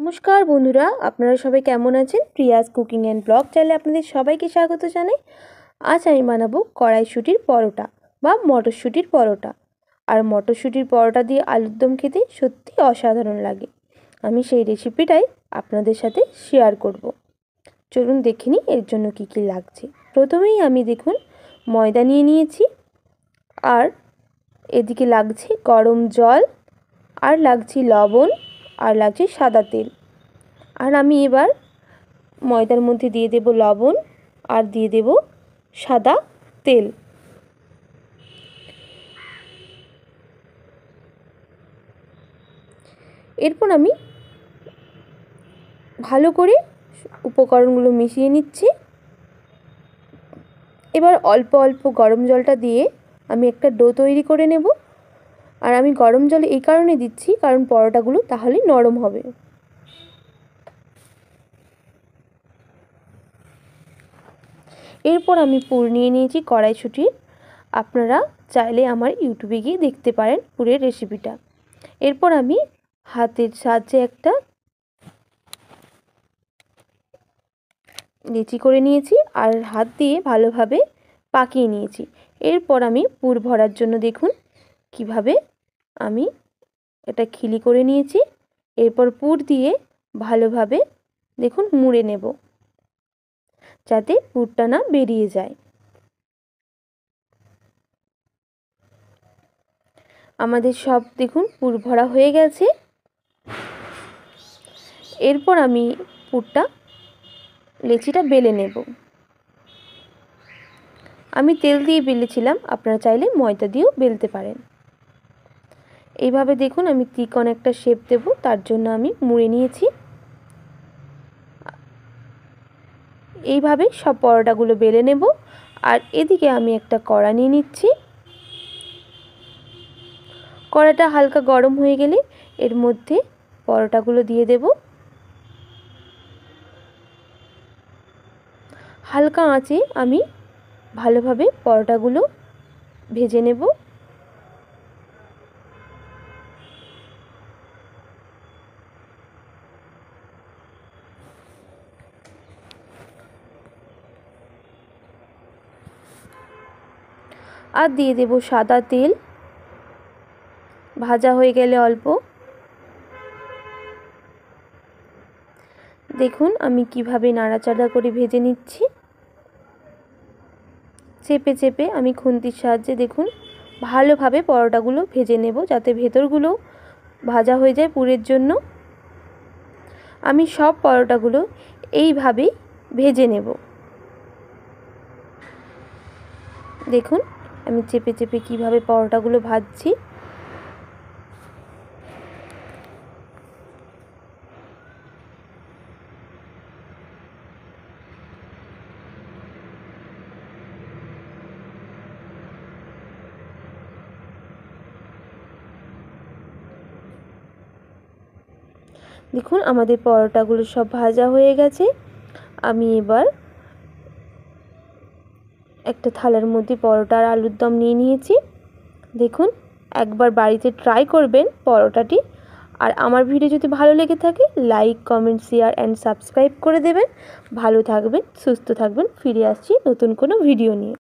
নমস্কার বন্ধুরা, আপনারা সবাই কেমন আছেন? প্রিয়াস কুকিং অ্যান্ড ব্লগ চ্যানেলে আপনাদের সবাইকে স্বাগত জানাই। আজ আমি বানাবো কড়াইশুঁটির পরোটা বা মটরশুঁটির পরোটা। আর মটরশুঁটির পরোটা দিয়ে আলুর দম খেতে সত্যি অসাধারণ লাগে। আমি সেই রেসিপিটাই আপনাদের সাথে শেয়ার করব। চলুন দেখে নিই এর জন্য কী কী লাগছে। প্রথমেই আমি দেখুন ময়দা নিয়ে নিয়েছি, আর এদিকে লাগছে গরম জল, আর লাগছে লবণ, আর লাগছে সাদা তেল। আর আমি এবার ময়দার মধ্যে দিয়ে দেব লবণ, আর দিয়ে দেব সাদা তেল। এরপর আমি ভালো করে উপকরণগুলো মিশিয়ে নিচ্ছি। এবার অল্প অল্প গরম জলটা দিয়ে আমি একটা ডো তৈরি করে নেব। আর আমি গরম জল এই কারণে দিচ্ছি কারণ পরোটাগুলো তাহলে নরম হবে। এরপর আমি পুর নিয়ে নিয়েছি কড়াইশুঁটির। আপনারা চাইলে আমার ইউটিউবে গিয়ে দেখতে পারেন পুরের রেসিপিটা। এরপর আমি হাতের সাহায্যে একটা লেচি করে নিয়েছি, আর হাত দিয়ে ভালোভাবে পাকিয়ে নিয়েছি। এরপর আমি পুর ভরার জন্য দেখুন কিভাবে আমি এটা খিলি করে নিয়েছি। এরপর পুর দিয়ে ভালোভাবে দেখুন মুড়ে নেব, যাতে পুরটা না বেরিয়ে যায়। আমাদের সব দেখুন পুর ভরা হয়ে গেছে। এরপর আমি পুরটা লেচিটা বেলে নেব। আমি তেল দিয়ে বেলেছিলাম, আপনারা চাইলে ময়দা দিয়েও বেলতে পারেন। এইভাবে দেখুন আমি ত্রিকোণ একটা শেপ দেব, তার জন্য আমি মুড়ে নিয়েছি। এইভাবে সব পরোটাগুলো বেলে নেব। আর এদিকে আমি একটা কড়া নিয়ে নিচ্ছি। কড়াটা হালকা গরম হয়ে গেলে এর মধ্যে পরোটাগুলো দিয়ে দেব। হালকা আঁচে আমি ভালোভাবে পরোটাগুলো ভেজে নেব। আর দিয়ে দেব সাদা তেল, ভাজা হয়ে গেলে অল্প। দেখুন আমি কিভাবে নাড়াচাড়া করে ভেজে নিচ্ছি। চেপে চেপে আমি খুন্তির সাহায্যে দেখুন ভালোভাবে পরোটাগুলো ভেজে নেব, যাতে ভেতরগুলো ভাজা হয়ে যায় পুরের জন্য। আমি সব পরোটাগুলো এইভাবেই ভেজে নেব। দেখুন আমি চেপে চেপে কিভাবে পরোটাগুলো ভাজছি। দেখুন আমাদের পরোটাগুলো সব ভাজা হয়ে গেছে। আমি এবার একটা থালার মধ্যে পরোটা আর আলুর দম নিয়ে নিয়েছি। দেখুন একবার বাড়িতে ট্রাই করবেন পরোটাটি। আর আমার ভিডিও যদি ভালো লেগে থাকে like, comment, share and subscribe করে দেবেন। ভালো থাকবেন, সুস্থ থাকবেন। ফিরে আসছি নতুন কোনো ভিডিও নিয়ে।